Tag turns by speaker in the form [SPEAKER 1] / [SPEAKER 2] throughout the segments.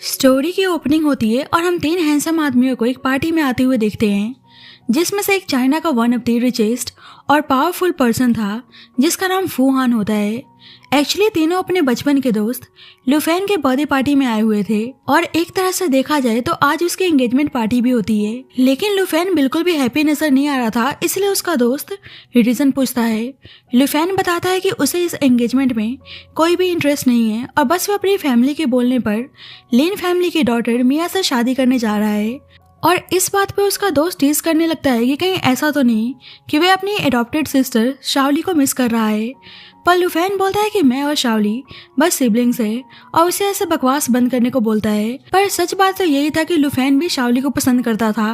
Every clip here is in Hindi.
[SPEAKER 1] स्टोरी की ओपनिंग होती है और हम तीन हैंडसम आदमियों को एक पार्टी में आते हुए देखते हैं, जिसमें से एक चाइना का वन ऑफ द रिचेस्ट और पावरफुल पर्सन था जिसका नाम फूहान होता है। एक्चुअली तीनों अपने बचपन के दोस्त लुफेन के बर्थडे पार्टी में आए हुए थे और एक तरह से देखा जाए तो आज उसकी एंगेजमेंट पार्टी भी होती है। लेकिन लुफेन बिल्कुल भी हैप्पी नजर नहीं आ रहा था, इसलिए उसका दोस्त रीजन पूछता है। लुफेन बताता है कि उसे इस एंगेजमेंट में कोई भी इंटरेस्ट नहीं है और बस वो अपनी फैमिली के बोलने पर लिन फैमिली की डॉटर मिया से शादी करने जा रहा है। और इस बात पे उसका दोस्त टीज करने लगता है कि कहीं ऐसा तो नहीं कि वह अपनी एडॉप्टेड सिस्टर शाओली को मिस कर रहा है। पर लुफेन बोलता है कि मैं और शाओली बस सिबलिंग्स है और उसे ऐसे बकवास बंद करने को बोलता है। पर सच बात तो यही था कि लुफेन भी शाओली को पसंद करता था।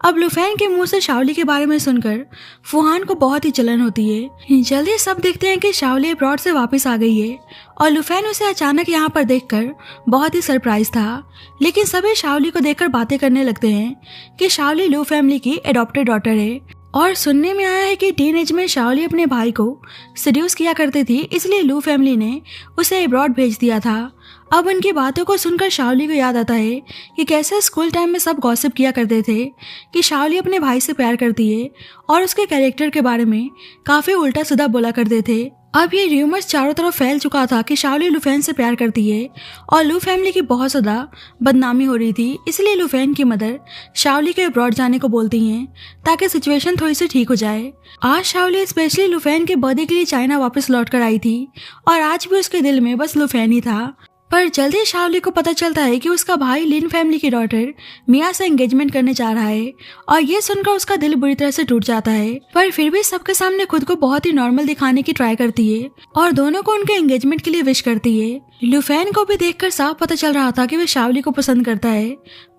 [SPEAKER 1] अब लुफेन के मुंह से शाओली के बारे में सुनकर फूहान को बहुत ही जलन होती है। जल्दी सब देखते हैं कि शाओली अब्रॉड से वापस आ गई है और लुफेन उसे अचानक यहाँ पर देखकर बहुत ही सरप्राइज था। लेकिन सभी शाओली को देखकर बातें करने लगते हैं कि शाओली लू फैमिली की एडॉप्टेड डॉटर है और सुनने में आया है कि टीन एज में शाओली अपने भाई को सेड्यूस किया करती थी, इसलिए लू फैमिली ने उसे अब्रॉड भेज दिया था। अब उनकी बातों को सुनकर शाओली को याद आता है कि कैसे स्कूल टाइम में सब गॉसिप किया करते थे कि शाओली अपने भाई से प्यार करती है और उसके कैरेक्टर के बारे में काफी उल्टा सीधा बोला करते थे। अब ये र्यूमर्स चारों तरफ फैल चुका था कि शाओली लुफेन से प्यार करती है और लू फैमिली की बहुत ज्यादा बदनामी हो रही थी, इसलिए लुफेन की मदर शाओली के अब्रॉड जाने को बोलती हैं ताकि सिचुएशन थोड़ी सी ठीक हो जाए। आज शाओली स्पेशली लुफेन के बर्थडे के लिए चाइना वापस लौट कर आई थी और आज भी उसके दिल में बस लुफेन ही था। पर जल्दी शाओली को पता चलता है कि उसका भाई लिन फैमिली की डॉटर मिया से एंगेजमेंट करने जा रहा है और ये सुनकर उसका दिल बुरी तरह से टूट जाता है। पर फिर भी सबके सामने खुद को बहुत ही नॉर्मल दिखाने की ट्राई करती है और दोनों को उनके एंगेजमेंट के लिए विश करती है। लुफेन को भी देखकर साफ पता चल रहा था कि वह शाओली को पसंद करता है,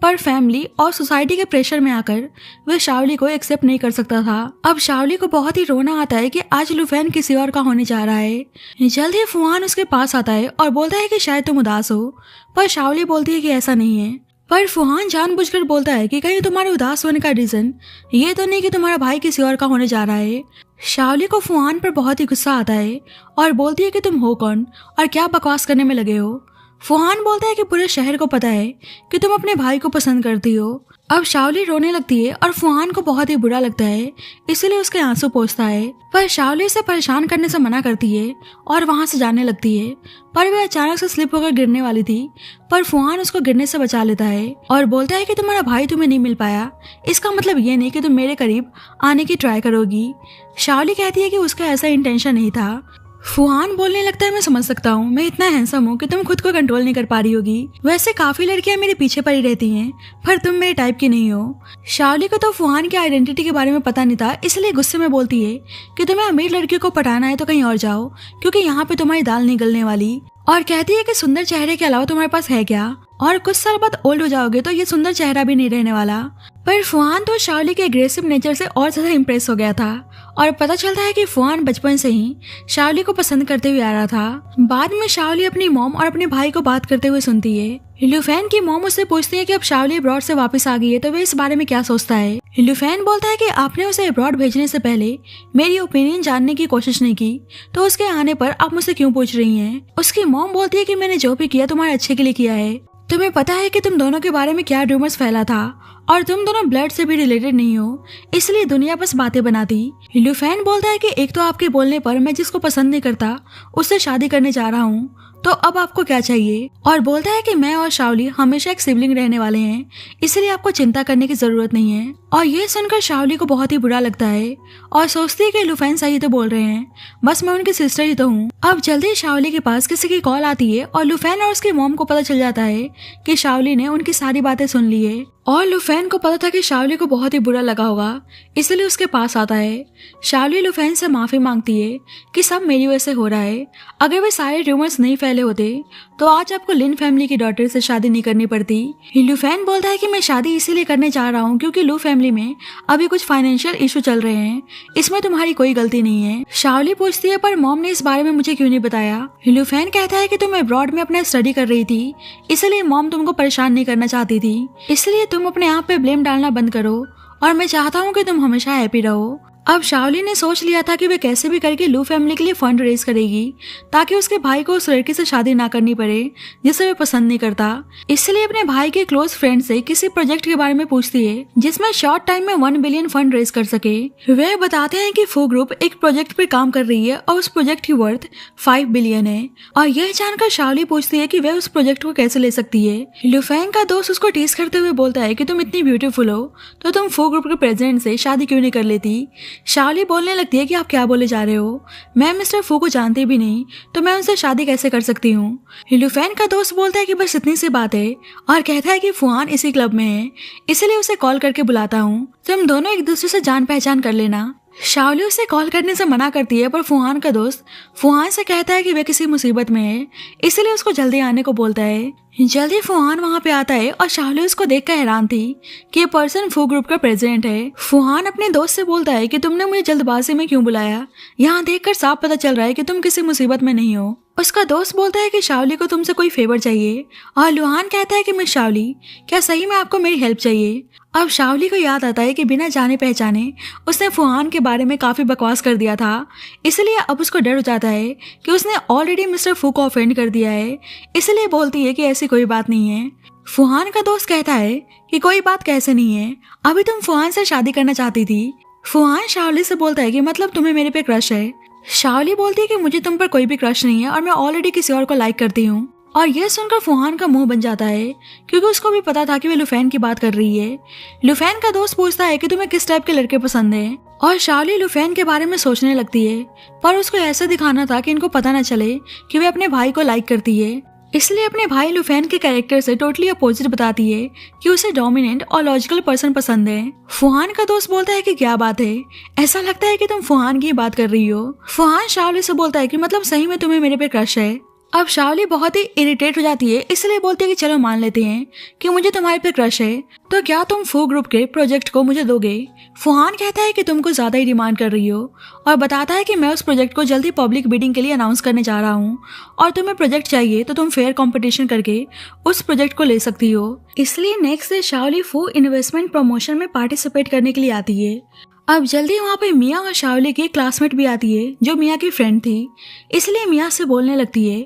[SPEAKER 1] पर फैमिली और सोसाइटी के प्रेशर में आकर वह शाओली को एक्सेप्ट नहीं कर सकता था। अब शाओली को बहुत ही रोना आता है कि आज लुफेन किसी और का होने जा रहा है। जल्द ही फूहान उसके पास आता है और बोलता है कि शायद तुम उदास हो, पर शाओली बोलती है कि ऐसा नहीं है। पर फूहान जानबूझकर बोलता है कि कहीं तुम्हारे उदास होने का रीजन ये तो नहीं कि तुम्हारा भाई किसी और का होने जा रहा है। शाओली को फूहान पर बहुत ही गुस्सा आता है और बोलती है कि तुम हो कौन और क्या बकवास करने में लगे हो। फूहान बोलता है कि पूरे शहर को पता है कि तुम अपने भाई को पसंद करती हो। अब शाओली रोने लगती है और फूहान को बहुत ही बुरा लगता है, इसलिए उसके आंसू पोंछता है। पर शाओली उसे परेशान करने से मना करती है और वहां से जाने लगती है। पर वह अचानक से स्लिप होकर गिरने वाली थी, पर फूहान उसको गिरने से बचा लेता है और बोलता है कि तुम्हारा भाई तुम्हें नहीं मिल पाया, इसका मतलब ये नहीं कि तुम मेरे करीब आने की ट्राई करोगी। शाओली कहती है कि उसका ऐसा इंटेंशन नहीं था। फूहान बोलने लगता है, मैं समझ सकता हूँ, मैं इतना हैंडसम हूँ कि तुम खुद को कंट्रोल नहीं कर पा रही होगी। वैसे काफी लड़कियां मेरे पीछे पड़ी रहती हैं, पर तुम मेरे टाइप की नहीं हो। शाओली को तो फूहान की आइडेंटिटी के बारे में पता नहीं था, इसलिए गुस्से में बोलती है कि तुम्हें अमीर लड़कियों को पटाना है तो कहीं और जाओ, क्योंकि यहाँ पे तुम्हारी दाल नहीं गलने वाली। और कहती है कि सुंदर चेहरे के अलावा तुम्हारे पास है क्या, और कुछ साल बाद ओल्ड हो जाओगे तो ये सुंदर चेहरा भी नहीं रहने वाला। पर फूहान तो शाओली के एग्रेसिव नेचर से और ज्यादा इम्प्रेस हो गया था और पता चलता है कि फूहान बचपन से ही शाओली को पसंद करते हुए आ रहा था। बाद में शाओली अपनी मॉम और अपने भाई को बात करते हुए सुनती है। लुफेन की मॉम उससे पूछती है कि अब शाओली अब्रॉड से वापस आ गई है तो वह इस बारे में क्या सोचता है। लुफेन बोलता है कि आपने उसे अब्रॉड भेजने से पहले मेरी ओपिनियन जानने की कोशिश नहीं की, तो उसके आने पर आप मुझसे क्यों पूछ रही हैं। उसकी मॉम बोलती है कि मैंने जो भी किया तुम्हारे अच्छे के लिए किया है। तुम्हें पता है कि तुम दोनों के बारे में क्या रूमर्स फैला था और तुम दोनों ब्लड से भी रिलेटेड नहीं हो, इसलिए दुनिया बस बातें बनाती। लुफेन बोलता है कि एक तो आपके बोलने पर मैं जिसको पसंद नहीं करता उससे शादी करने जा रहा हूँ, तो अब आपको क्या चाहिए। और बोलता है कि मैं और शाओली हमेशा एक सिबलिंग रहने वाले हैं, इसलिए आपको चिंता करने की जरूरत नहीं है। और ये सुनकर शाओली को बहुत ही बुरा लगता है और सोचती है कि लुफेन सही तो बोल रहे हैं, बस मैं उनकी सिस्टर ही तो हूँ। अब जल्दी शाओली के पास किसी की कॉल आती है और लुफेन और उसकी मॉम को पता चल जाता है कि शाओली ने उनकी सारी बातें सुन ली है। और लुफेन को पता था कि शाओली को बहुत ही बुरा लगा होगा, इसलिए उसके पास आता है। शाओली लुफेन से माफी मांगती है कि सब मेरी वजह से हो रहा है, अगर वे सारे रूमर्स नहीं फैले होते तो आज आपको लिन फैमिली की डॉटर से शादी नहीं करनी पड़ती। लुफेन बोलता है कि मैं शादी इसीलिए करने जा रहा हूँ क्योंकि लू फैमिली में अभी कुछ फाइनेंशियल इशू चल रहे हैं, इसमें तुम्हारी कोई गलती नहीं है। शाओली पूछती है, पर मॉम ने इस बारे में मुझे क्यों नहीं बताया। लुफेन कहता है कि तुम अब्रॉड में अपना स्टडी कर रही थी, इसलिए मॉम तुमको परेशान नहीं करना चाहती थी, इसलिए तुम अपने आप पे ब्लेम डालना बंद करो और मैं चाहता हूँ कि तुम हमेशा हैप्पी रहो। अब शाओली ने सोच लिया था कि वह कैसे भी करके लू फैमिली के लिए फंड रेज करेगी ताकि उसके भाई को उस लड़की से शादी ना करनी पड़े जिसे वह पसंद नहीं करता। इसलिए अपने भाई के क्लोज फ्रेंड से किसी प्रोजेक्ट के बारे में पूछती है जिसमें शॉर्ट टाइम में 1 बिलियन फंड रेज कर सके। वे बताते हैं कि फू ग्रुप एक प्रोजेक्ट पर काम कर रही है और उस प्रोजेक्ट की वर्थ 5 बिलियन है। और यह जानकर शाओली पूछती है कि वह उस प्रोजेक्ट को कैसे ले सकती है। लुफेंग का दोस्त उसको टीज करते हुए बोलता है कि तुम इतनी ब्यूटीफुल हो तो तुम फू ग्रुप के प्रेसिडेंट से शादी क्यों नहीं कर लेती। शाओली बोलने लगती है कि आप क्या बोले जा रहे हो, मैं मिस्टर फू को जानती भी नहीं तो मैं उनसे शादी कैसे कर सकती हूँ। लुफेन का दोस्त बोलता है कि बस इतनी सी बात है और कहता है कि फुआन इसी क्लब में है इसलिए उसे कॉल करके बुलाता हूँ, तुम दोनों एक दूसरे से जान पहचान कर लेना। शाओली उसे कॉल करने से मना करती है पर फुआन का दोस्त फुआन से कहता है कि वह किसी मुसीबत में है इसलिए उसको जल्दी आने को बोलता है। जल्दी फुआन वहाँ पे आता है और शाओली उसको देखकर हैरान थी कि ये पर्सन फू ग्रुप का प्रेसिडेंट है। फुआन अपने दोस्त से बोलता है कि तुमने मुझे जल्दबाजी में क्यों बुलाया, यहाँ देखकर साफ पता चल रहा है कि तुम किसी मुसीबत में नहीं हो। उसका दोस्त बोलता है कि शाओली को तुमसे कोई फेवर चाहिए और लुहान कहता है कि मिस शाओली क्या सही में आपको मेरी हेल्प चाहिए। अब शाओली को याद आता है कि बिना जाने पहचाने उसने फुआन के बारे में काफी बकवास कर दिया था, इसलिए अब उसको डर हो जाता है कि उसने ऑलरेडी मिस्टर फू को ऑफेंड कर दिया है। इसलिए बोलती है कि ऐसी कोई बात नहीं है। फुआन का दोस्त कहता है कि कोई बात कैसे नहीं है, अभी तुम फुआन से शादी करना चाहती थी। फुआन शाओली से बोलता है कि मतलब तुम्हें मेरे पे क्रश है। शाओली बोलती है कि मुझे तुम पर कोई भी क्रश नहीं है और मैं ऑलरेडी किसी और को लाइक करती हूँ। और यह सुनकर फुआन का मुंह बन जाता है क्योंकि उसको भी पता था कि वे लुफेन की बात कर रही है। लुफेन का दोस्त पूछता है कि तुम्हें किस टाइप के लड़के पसंद हैं और शाओली लुफेन के बारे में सोचने लगती है पर उसको ऐसा दिखाना था कि इनको पता न चले कि वे अपने भाई को लाइक करती है, इसलिए अपने भाई लुफेन के कैरेक्टर से टोटली अपोजिट बताती है कि उसे डोमिनेंट और लॉजिकल पर्सन पसंद है। फुआन का दोस्त बोलता है कि क्या बात है, ऐसा लगता है कि तुम फुआन की बात कर रही हो। फुआन शाओली से बोलता है कि मतलब सही में तुम्हें मेरे पे क्रश है। अब शाओली बहुत ही इरिटेट हो जाती है इसलिए बोलती है कि चलो मान लेते हैं कि मुझे तुम्हारे पे क्रश है तो क्या तुम फू ग्रुप के प्रोजेक्ट को मुझे दोगे। फुआन कहता है कि तुम कुछ ज्यादा ही डिमांड कर रही हो और बताता है कि मैं उस प्रोजेक्ट को जल्दी पब्लिक बिडिंग के लिए अनाउंस करने जा रहा हूँ और तुम्हें प्रोजेक्ट चाहिए तो तुम फेयर कंपटीशन करके उस प्रोजेक्ट को ले सकती हो। इसलिए नेक्स्ट डे शाओली फू इन्वेस्टमेंट प्रमोशन में पार्टिसिपेट करने के लिए आती है। अब जल्दी वहाँ पे मिया और शाओली की क्लासमेट भी आती है जो मिया की फ्रेंड थी, इसलिए मिया से बोलने लगती है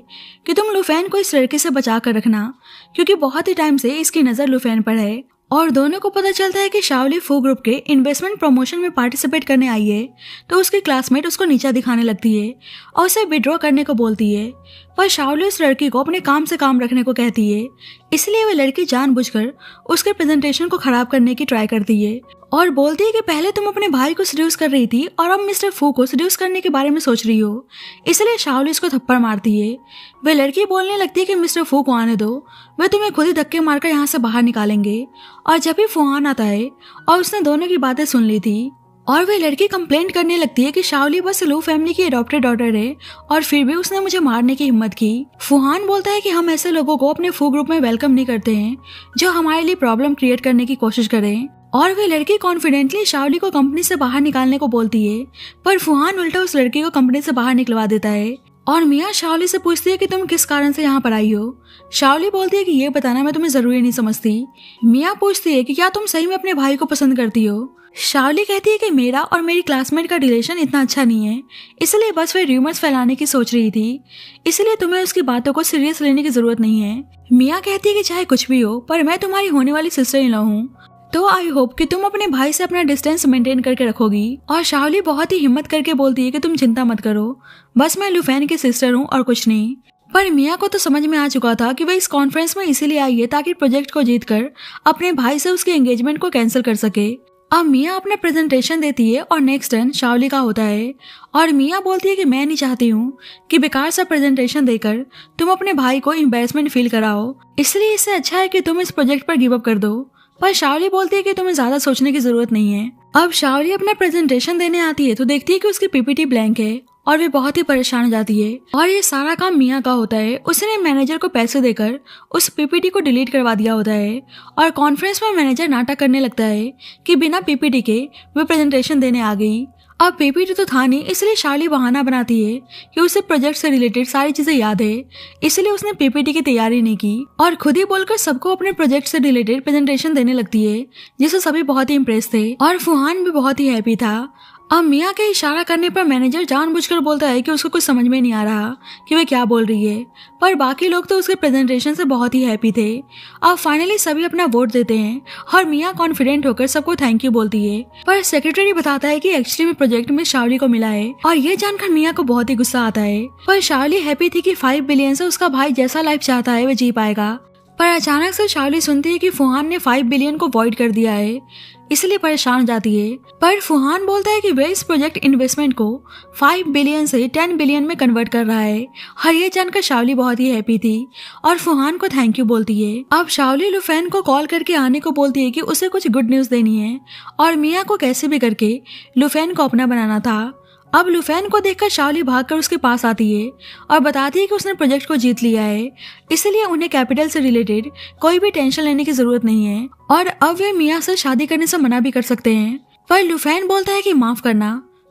[SPEAKER 1] कि तुम लुफेन को इस लड़के से बचा कर रखना क्योंकि बहुत ही टाइम से इसकी नज़र लुफेन पर है। और दोनों को पता चलता है कि शाओली फू ग्रुप के इन्वेस्टमेंट प्रमोशन में पार्टिसिपेट करने आई है तो उसकी क्लासमेट उसको नीचा दिखाने लगती है और उसे विड्रॉ करने को बोलती है पर शाओली उस लड़की को अपने काम से काम रखने को कहती है, इसलिए वह लड़की जानबूझकर उसके प्रेजेंटेशन को खराब करने की ट्राई करती है और बोलती है कि पहले तुम अपने भाई को सड्यूस कर रही थी और अब मिस्टर फू को सड्यूस करने के बारे में सोच रही हो, इसलिए शाओली उसको थप्पड़ मारती है। वह लड़की बोलने लगती है कि मिस्टर फू को आने दो, वे तुम्हें खुद ही धक्के मारकर यहाँ से बाहर निकालेंगे। और जब भी फुआन आता है और उसने दोनों की बातें सुन ली थी और वह लड़की कंप्लेंट करने लगती है कि शाओली बस लू फैमिली की अडॉप्टेड डॉटर है और फिर भी उसने मुझे मारने की हिम्मत की। फुआन बोलता है कि हम ऐसे लोगों को अपने फू ग्रुप में वेलकम नहीं करते हैं जो हमारे लिए प्रॉब्लम क्रिएट करने की कोशिश करें। और वह लड़की कॉन्फिडेंटली शाओली को कंपनी से बाहर निकालने को बोलती है पर फुआन उल्टा उस लड़की को कंपनी से बाहर निकलवा देता है। और मिया शाओली से पूछती है कि तुम किस कारण से यहाँ पर आई हो। शाओली बोलती है कि ये बताना मैं तुम्हें जरूरी नहीं समझती। मिया पूछती है कि क्या तुम सही में अपने भाई को पसंद करती हो। शाओली कहती है कि मेरा और मेरी क्लासमेट का रिलेशन इतना अच्छा नहीं है, इसलिए बस वे र्यूमर्स फैलाने की सोच रही थी, इसलिए तुम्हें उसकी बातों को सीरियस लेने की जरूरत नहीं है। मिया कहती है कि चाहे कुछ भी हो पर मैं तुम्हारी होने वाली सिस्टर इन लॉ हूँ तो आई होप कि तुम अपने भाई से अपना डिस्टेंस मेंटेन करके रखोगी। और शाओली बहुत ही हिम्मत करके बोलती है कि तुम चिंता मत करो, बस मैं लुफेन की सिस्टर हूँ और कुछ नहीं। पर मिया को तो समझ में आ चुका था कि वह इस कॉन्फ्रेंस में इसीलिए आई है ताकि प्रोजेक्ट को जीतकर अपने भाई से उसके एंगेजमेंट को कैंसिल कर सके। अब मिया अपना प्रेजेंटेशन देती है और नेक्स्ट टर्न शाओली का होता है और मिया बोलती है कि मैं नहीं चाहती हूँ कि बेकार सा प्रेजेंटेशन देकर तुम अपने भाई को एम्बैरेसमेंट फील कराओ, इसलिए इससे अच्छा है कि तुम इस प्रोजेक्ट पर गिव अप कर दो। पर शाओली बोलती है कि तुम्हें ज्यादा सोचने की जरूरत नहीं है। अब शाओली अपना प्रेजेंटेशन देने आती है तो देखती है कि उसकी पीपीटी ब्लैंक है और वे बहुत ही परेशान हो जाती है और ये सारा काम मिया का होता है। उसने मैनेजर को पैसे देकर उस पीपीटी को डिलीट करवा दिया होता है और कॉन्फ्रेंस में मैनेजर नाटक करने लगता है कि बिना पीपीटी के वे प्रेजेंटेशन देने आ गई। अब पीपीटी तो था नहीं, इसलिए शाओली बहाना बनाती है कि उसे प्रोजेक्ट से रिलेटेड सारी चीजें याद है, इसलिए उसने पीपीटी की तैयारी नहीं की और खुद ही बोलकर सबको अपने प्रोजेक्ट से रिलेटेड प्रेजेंटेशन देने लगती है, जिससे सभी बहुत ही इम्प्रेस थे और फुआन भी बहुत ही हैप्पी था। अब मिया के इशारा करने पर मैनेजर जानबूझकर बोलता है कि उसको कुछ समझ में नहीं आ रहा कि वे क्या बोल रही है, पर बाकी लोग तो उसके प्रेजेंटेशन से बहुत ही हैप्पी थे। अब फाइनली सभी अपना वोट देते हैं और मिया कॉन्फिडेंट होकर सबको थैंक यू बोलती है, पर सेक्रेटरी बताता है कि एक्चुअली में प्रोजेक्ट में शावली को मिला है और ये जानकर मिया को बहुत ही गुस्सा आता है। पर शावली हैप्पी थी कि 5 बिलियन से उसका भाई जैसा लाइफ चाहता है वह जी पाएगा। पर अचानक से शावली सुनती है कि फुहान ने 5 बिलियन को वॉइड कर दिया है, इसलिए परेशान जाती है। पर फुहान बोलता है कि वह इस प्रोजेक्ट इन्वेस्टमेंट को 5 बिलियन से 10 बिलियन में कन्वर्ट कर रहा है और ये जानकर शावली बहुत ही हैप्पी थी और फुहान को थैंक यू बोलती है। अब शावली लुफेन को कॉल करके आने को बोलती है कि उसे कुछ गुड न्यूज देनी है और मिया को कैसे भी करके लुफेन को अपना बनाना था। अब लुफेन को देखकर शावली भागकर उसके पास आती है और बताती है कि उसने प्रोजेक्ट को जीत लिया है, इसलिए उन्हें कैपिटल से रिलेटेड कोई भी टेंशन लेने की जरूरत नहीं है और अब वे मिया से शादी करने से मना भी कर सकते हैं। पर लुफेन बोलता है कि माफ करना,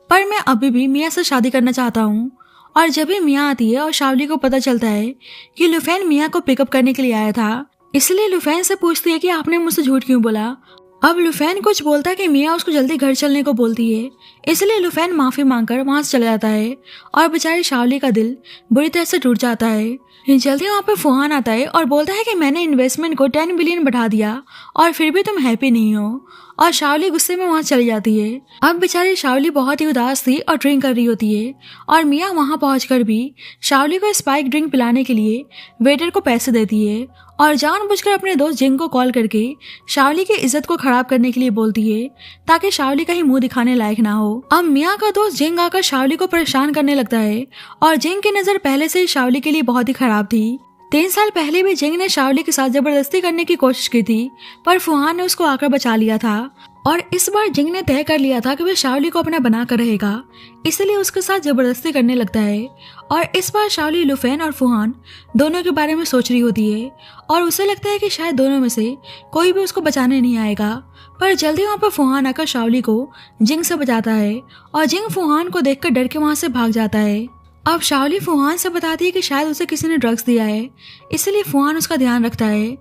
[SPEAKER 1] पर मैं अभी भी मिया से शादी करना चाहता हूँ। और जब भी मिया आती है और शावली को पता चलता है कि लुफेन मिया को पिकअप करने के लिए आया था, इसलिए लुफेन से पूछती है कि आपने मुझसे झूठ क्यों बोला। अब लुफेन कुछ बोलता है कि मिया उसको जल्दी घर चलने को बोलती है, इसलिए लुफेन माफी मांगकर वहां से चला जाता है और बेचारी शावली का दिल बुरी तरह से टूट जाता है। जल्दी वहां पे फुहान आता है और बोलता है कि मैंने इन्वेस्टमेंट को 10 बिलियन बढ़ा दिया और फिर भी तुम हैप्पी नहीं हो, और शावली गुस्से में वहां चली जाती है। अब बेचारी शावली बहुत ही उदास थी और ड्रिंक कर रही होती है और मिया वहां पहुंचकर भी शावली को स्पाइक ड्रिंक पिलाने के लिए वेटर को पैसे देती है और जानबूझकर अपने दोस्त जिंग को कॉल करके शावली की इज्जत को खराब करने के लिए बोलती है ताकि शावली कहीं मुंह दिखाने लायक ना हो। अब मिया का दोस्त जिंग आकर शावली को परेशान करने लगता है और जिंग की नजर पहले से ही शावली के लिए बहुत ही खराब थी। 3 साल पहले भी जिंग ने शावली के साथ जबरदस्ती करने की कोशिश की थी, पर फुहान ने उसको आकर बचा लिया था और इस बार जिंग ने तय कर लिया था कि वह शावली को अपना बना कर रहेगा, इसलिए उसके साथ जबरदस्ती करने लगता है। और इस बार शावली लुफेन और फुहान दोनों के बारे में सोच रही होती है और उसे लगता है कि शायद दोनों में से कोई भी उसको बचाने नहीं आएगा। पर जल्दी वहाँ पर फुहान आकर शावली को जिंग से बचाता है और जिंग फुहान को देखकर डर के वहाँ से भाग जाता है। अब शावली फुहान से बताती है कि शायद उसे किसी ने ड्रग्स दिया है, इसलिए फुहान उसका ध्यान रखता है।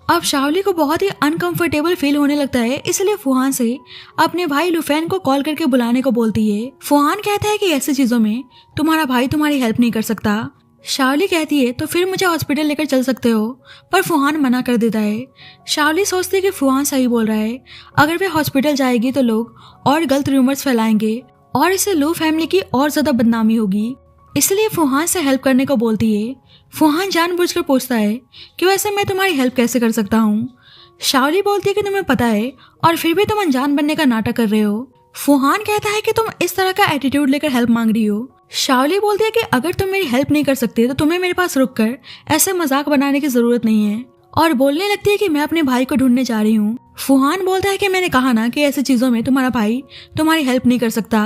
[SPEAKER 1] अब शावली को बहुत ही अनकंफर्टेबल फील होने लगता है, इसलिए फुहान से अपने भाई लुफेन को कॉल करके बुलाने को बोलती है। फुहान कहता है कि ऐसी चीजों में तुम्हारा भाई तुम्हारी हेल्प नहीं कर सकता। शावली कहती है तो फिर मुझे हॉस्पिटल लेकर चल सकते हो, पर फुहान मना कर देता है। शावली सोचती है कि फुहान सही बोल रहा है, अगर वे हॉस्पिटल जाएगी तो लोग और गलत रूमर्स फैलाएंगे और इससे लू फैमिली की और ज्यादा बदनामी होगी, इसलिए फुहान से हेल्प करने को बोलती है। फुहान जानबूझकर पूछता है कि वैसे मैं तुम्हारी हेल्प कैसे कर सकता हूँ। शावली बोलती है कि तुम्हें पता है और फिर भी तुम अनजान बनने का नाटक कर रहे हो। फुहान कहता है कि तुम इस तरह का एटीट्यूड लेकर हेल्प मांग रही हो। शावली बोलती है कि अगर तुम मेरी हेल्प नहीं कर सकते तो तुम्हें मेरे पास रुककर ऐसे मजाक बनाने की जरूरत नहीं है, और बोलने लगती है कि मैं अपने भाई को ढूंढने जा रही हूँ। फुहान बोलता है कि मैंने कहा ना कि ऐसी चीजों में तुम्हारा भाई तुम्हारी हेल्प नहीं कर सकता,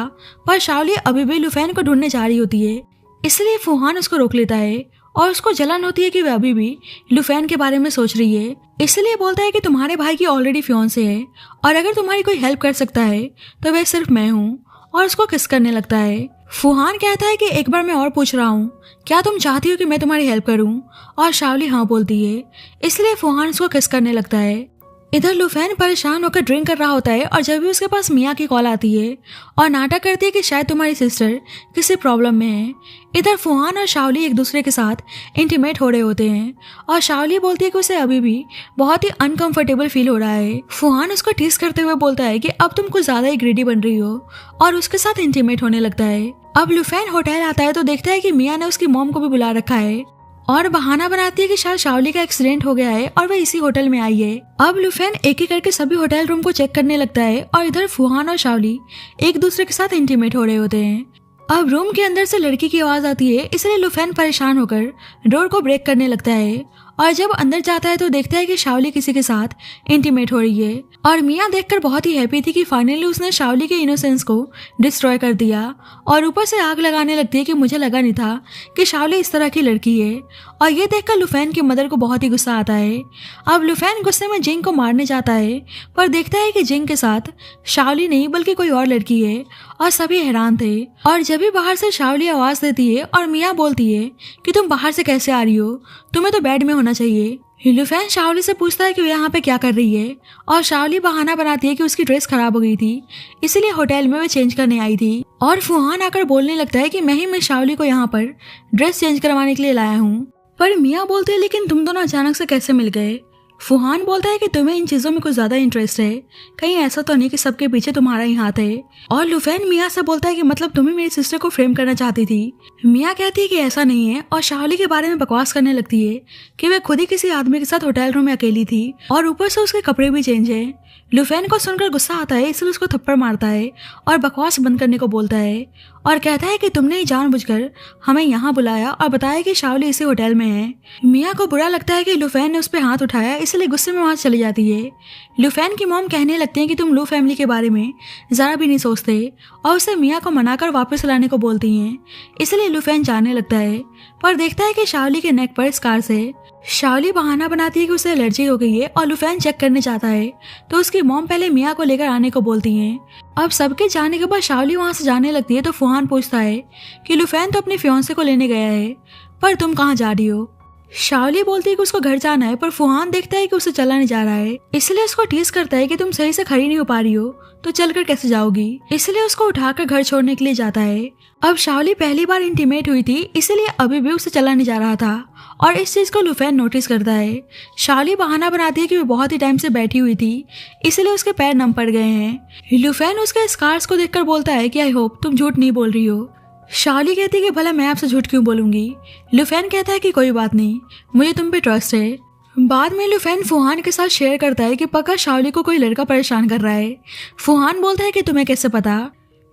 [SPEAKER 1] पर शावली अभी भी लुफेन को ढूंढने जा रही होती है, इसलिए फुहान उसको रोक लेता है और उसको जलन होती है कि वह अभी भी लुफेन के बारे में सोच रही है, इसलिए बोलता है कि तुम्हारे भाई की ऑलरेडी फियांसे है और अगर तुम्हारी कोई हेल्प कर सकता है तो वह सिर्फ मैं हूँ, और उसको किस करने लगता है। फुहान कहता है कि एक बार मैं और पूछ रहा हूँ, क्या तुम चाहती हो कि मैं तुम्हारी हेल्प करूँ, और शावली हाँ बोलती है, इसलिए फुहान उसको किस करने लगता है। इधर लुफेन परेशान होकर ड्रिंक कर रहा होता है और जब भी उसके पास मिया की कॉल आती है और नाटक करती है कि शायद तुम्हारी सिस्टर किसी प्रॉब्लम में है। इधर फुहान और शावली एक दूसरे के साथ इंटीमेट हो रहे होते हैं और शावली बोलती है कि उसे अभी भी बहुत ही अनकंफर्टेबल फील हो रहा है। फुहान उसको टीस करते हुए बोलता है कि अब तुम कुछ ज्यादा ही ग्रीडी बन रही हो और उसके साथ इंटीमेट होने लगता है। अब लुफेन होटल आता है तो देखता है कि मिया ने उसकी मॉम को भी बुला रखा है और बहाना बनाती है कि शायद शावली का एक्सीडेंट हो गया है और वह इसी होटल में आई है। अब लुफेन एक एक करके सभी होटल रूम को चेक करने लगता है और इधर फुहान और शावली एक दूसरे के साथ इंटीमेट हो रहे होते हैं। अब रूम के अंदर से लड़की की आवाज आती है, इसलिए लुफेन परेशान होकर डोर को ब्रेक करने लगता है और जब अंदर जाता है तो देखता है कि शावली किसी के साथ इंटीमेट हो रही है। और मिया देखकर बहुत ही हैप्पी थी कि फाइनली उसने शावली के इनोसेंस को डिस्ट्रॉय कर दिया और ऊपर से आग लगाने लगती है कि मुझे लगा नहीं था कि शावली इस तरह की लड़की है। और ये देखकर लुफेन की मदर को बहुत ही गुस्सा आता है। अब लुफेन गुस्से में जिंग को मारने जाता है पर देखता है कि जिंग के साथ शावली नहीं बल्कि कोई और लड़की है और सभी हैरान थे। और जब भी बाहर से शावली आवाज देती है और मिया बोलती है कि तुम बाहर से कैसे आ रही हो, तुम्हें तो बेड में होना होना चाहिए। लुफेन शाओली से पूछता है कि वो यहाँ पे क्या कर रही है और शाओली बहाना बनाती है कि उसकी ड्रेस खराब हो गई थी, इसीलिए होटल में वो चेंज करने आई थी। और फुहान आकर बोलने लगता है कि मैं ही मिस शाओली को यहाँ पर ड्रेस चेंज करवाने के लिए लाया हूँ। पर मिया बोलते हैं लेकिन तुम दोनों अचानक से कैसे मिल गए। फुहान बोलता है कि तुम्हें इन चीजों में कुछ ज्यादा इंटरेस्ट है, कहीं ऐसा तो नहीं कि सबके पीछे तुम्हारा ही हाथ है। और लुफेन मिया से बोलता है कि मतलब तुम्हें मेरी सिस्टर को फ्रेम करना चाहती थी। मिया कहती है कि ऐसा नहीं है और शाओली के बारे में बकवास करने लगती है कि वह खुद ही किसी आदमी के साथ होटल रूम में अकेली थी और ऊपर से उसके कपड़े भी चेंज है। लुफेन को सुनकर गुस्सा आता है, इसलिए उसको थप्पड़ मारता है और बकवास बंद करने को बोलता है और कहता है कि तुमने ही जानबूझकर हमें यहाँ बुलाया और बताया कि शाओली इसी होटल में है। मिया को बुरा लगता है कि लुफेन ने उस पर हाथ उठाया, इसलिए गुस्से में वहां चली जाती है। लुफेन की मॉम कहने लगती है कि तुम लू फैमिली के बारे में जरा भी नहीं सोचते और उसे मिया को मनाकर वापस लाने को बोलती हैं, इसलिए लुफेन जाने लगता है पर देखता है कि शाओली के नेक पर स्कार्स है। शाओली बहाना बनाती है कि उसे एलर्जी हो गई है और लुफेन चेक करने जाता है तो उसकी मॉम पहले मिया को लेकर आने को बोलती हैं। अब सबके जाने के बाद शाओली वहां से जाने लगती है तो फुहान पूछता है कि लुफेन तो अपने फियांसे को लेने गया है, पर तुम कहाँ जा रही हो। शाओली बोलती है कि उसको घर जाना है, पर फुहान देखता है कि उसे चला नहीं जा रहा है, इसलिए उसको टीज करता है कि तुम सही से खड़ी नहीं हो पा रही हो तो चलकर कैसे जाओगी, इसलिए उसको उठाकर घर छोड़ने के लिए जाता है। अब शाओली पहली बार इंटीमेट हुई थी, इसलिए अभी भी उसे चला नहीं जा रहा था और इस चीज को लुफेन नोटिस करता है। शाओली बहाना बनाती है कि वो बहुत ही टाइम से बैठी हुई थी, इसलिए उसके पैर नम पड़ गए हैं। लुफेन उसके स्कार्स को देखकर बोलता है कि आई होप तुम झूठ नहीं बोल रही हो। शाओली कहती है कि भला मैं आपसे झूठ क्यों बोलूंगी। लुफेन कहता है कि कोई बात नहीं, मुझे तुम पे ट्रस्ट है। बाद में लुफेन फुहान के साथ शेयर करता है कि पक्का शाओली को कोई लड़का परेशान कर रहा है। फुहान बोलता है कि तुम्हें कैसे पता।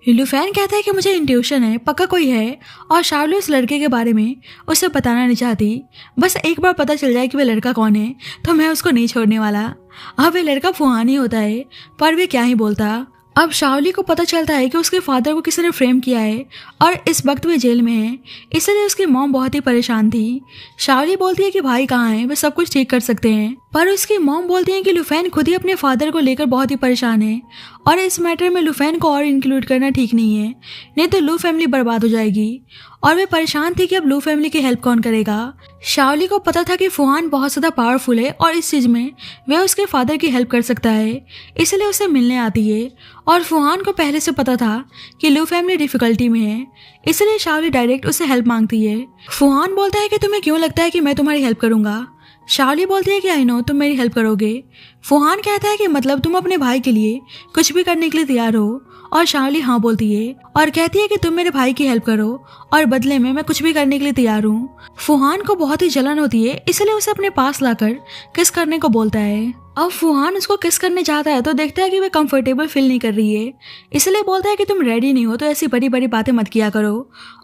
[SPEAKER 1] लुफेन कहता है कि मुझे इंट्यूशन है, पक्का कोई है और शाओली उस लड़के के बारे में उसे बताना नहीं चाहती। बस एक बार पता चल जाए कि वह लड़का कौन है तो मैं उसको नहीं छोड़ने वाला। अब वह लड़का फुहान ही होता है, पर वे क्या ही बोलता। अब शाओली को पता चलता है कि उसके फादर को किसी ने फ्रेम किया है और इस वक्त वे जेल में है, इसलिए उसकी मॉम बहुत ही परेशान थी। शाओली बोलती है कि भाई कहाँ हैं, वे सब कुछ ठीक कर सकते हैं, पर उसकी मॉम बोलती है कि लुफेन खुद ही अपने फादर को लेकर बहुत ही परेशान है और इस मैटर में लुफेन को और इंक्लूड करना ठीक नहीं है, नहीं तो लू फैमिली बर्बाद हो जाएगी। और वे परेशान थी कि अब लू फैमिली की हेल्प कौन करेगा। शाओली को पता था कि फुहान बहुत ज्यादा पावरफुल है और इस चीज में वह उसके फादर की हेल्प कर सकता है, इसलिए उसे मिलने आती है। और फुहान को पहले से पता था कि लू फैमिली डिफिकल्टी में है, इसलिए शाओली डायरेक्ट उससे हेल्प मांगती है। फुहान बोलता है कि तुम्हें क्यों लगता है कि मैं तुम्हारी हेल्प करूंगा। शाओली बोलती है कि आई नो तुम मेरी हेल्प करोगे। फुहान कहता है कि मतलब तुम अपने भाई के लिए कुछ भी करने के लिए तैयार हो, और शाओली हाँ बोलती है और कहती है कि तुम मेरे भाई की हेल्प करो और बदले में मैं कुछ भी करने के लिए तैयार हूँ। फुहान को बहुत ही जलन होती है, इसलिए उसे अपने पास लाकर किस करने को बोलता है। अब फुहान उसको किस करने चाहता है तो देखता है कि वह कंफर्टेबल फील नहीं कर रही है, इसलिए बोलता है कि तुम रेडी नहीं हो तो ऐसी बड़ी बड़ी बातें मत किया करो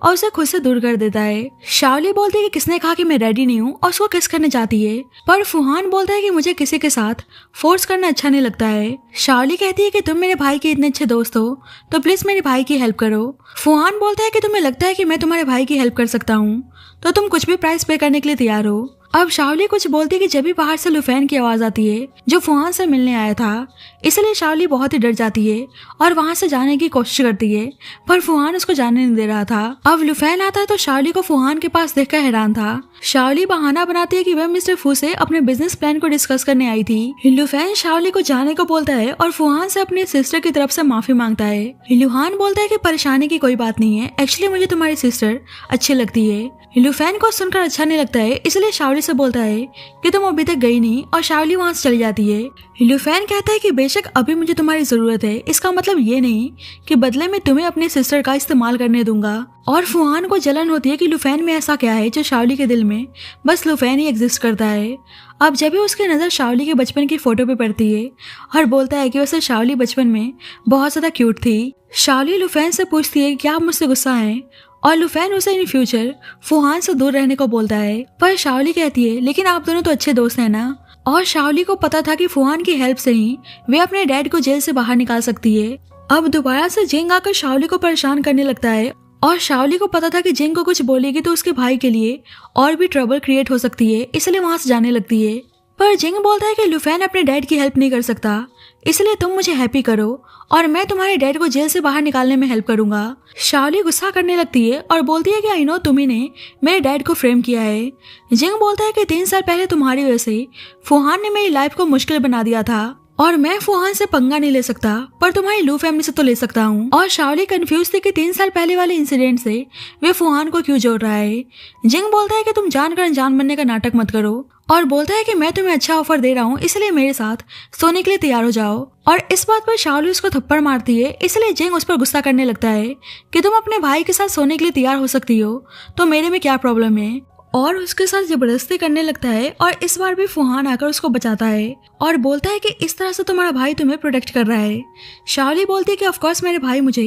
[SPEAKER 1] और उसे खुद से दूर कर देता है। शाओली बोलती है कि किसने कहा कि मैं रेडी नहीं हूँ और उसको किस करने चाहती है, पर फुहान बोलता है कि मुझे किसी के साथ फोर्स करना अच्छा नहीं लगता है। शाओली कहती है कि तुम मेरे भाई के इतने अच्छे दोस्त हो तो प्लीज मेरे भाई की हेल्प करो। फुहान बोलता है कि तुम्हें लगता है कि मैं तुम्हारे भाई की हेल्प कर सकता हूँ तो तुम कुछ भी प्राइस पे करने के लिए तैयार हो। अब शाओली कुछ बोलती है कि जब भी बाहर से लुफेन की आवाज आती है जो फुहान से मिलने आया था, इसलिए शाओली बहुत ही डर जाती है और वहां से जाने की कोशिश करती है, पर फुहान उसको जाने नहीं दे रहा था। अब लुफेन आता है तो शाओली को फुहान के पास देखकर हैरान था। शाओली बहाना बनाती है कि वह मिस्टर फू से अपने बिजनेस प्लान को डिस्कस करने आई थी। लुफेन शाओली को जाने को बोलता है और फुहान से अपने सिस्टर की तरफ से माफी मांगता है। लुहान बोलता है कि परेशानी की कोई बात नहीं है, एक्चुअली मुझे तुम्हारी सिस्टर अच्छी लगती है। लुफेन को सुनकर अच्छा नहीं लगता है, इसलिए शाओली से बोलता है कि तुम अभी तक गई नहीं और शाओली वहां से चली जाती है। लुफेन कहता है कि बेशक अभी मुझे तुम्हारी जरूरत है, इसका मतलब ये नहीं कि बदले में तुम्हें अपने सिस्टर का इस्तेमाल करने दूंगा। और फुहान को जलन होती है कि लुफेन में ऐसा क्या है जो शाओली के दिल में बस लुफेन ही एग्जिस्ट करता है। अब जब भी उसकी नजर शाओली के बचपन की फोटो पे पड़ती है और बोलता है कि वैसे शाओली बचपन में बहुत ज्यादा क्यूट थी। शाओली लुफेन से पूछती है कि क्या आप मुझसे गुस्सा है, और लुफेन उसे इन फ्यूचर फुहान से दूर रहने को बोलता है, पर शाओली कहती है लेकिन आप दोनों तो अच्छे दोस्त हैं ना। और शाओली को पता था कि फुहान की हेल्प से ही वे अपने डैड को जेल से बाहर निकाल सकती है। अब दोबारा से जिंग आकर शाओली को परेशान करने लगता है और शाओली को पता था कि जिंग को कुछ बोलेगी तो उसके भाई के लिए और भी ट्रबल क्रिएट हो सकती है, इसलिए वहां से जाने लगती है। पर जिंग बोलता है कि लुफेन अपने डैड की हेल्प नहीं कर सकता, इसलिए तुम मुझे हैप्पी करो और मैं तुम्हारे डैड को जेल से बाहर निकालने में हेल्प करूंगा। शाओली गुस्सा करने लगती है और बोलती है कि आई नो तुम्ही ने मेरे डैड को फ्रेम किया है। जिंग बोलता है कि 3 साल पहले तुम्हारी वजह से फुहान ने मेरी लाइफ को मुश्किल बना दिया था और मैं फुहान से पंगा नहीं ले सकता, पर तुम्हारी लू फैमिली से तो ले सकता हूँ। और शाओली कंफ्यूज थी कि 3 साल पहले वाले इंसिडेंट से वे फुहान को क्यों जोड़ रहा है। जिंग बोलता है कि तुम जानकर अनजान बनने का नाटक मत करो और बोलता है कि मैं तुम्हें अच्छा ऑफर दे रहा हूँ, इसलिए मेरे साथ सोने के लिए तैयार हो जाओ। और इस बात पर शाओली उसको थप्पड़ मारती है, इसलिए जिंग उस पर गुस्सा करने लगता है कि तुम अपने भाई के साथ सोने के लिए तैयार हो सकती हो तो मेरे में क्या प्रॉब्लम है, और उसके साथ जबरदस्ती करने लगता है। और इस बार भी फुहान आकर उसको बचाता है और बोलता है कि इस तरह से तुम्हारा भाई तुम्हें प्रोटेक्ट कर रहा है। शाओली बोलती है कि ऑफ कोर्स मेरे भाई मुझे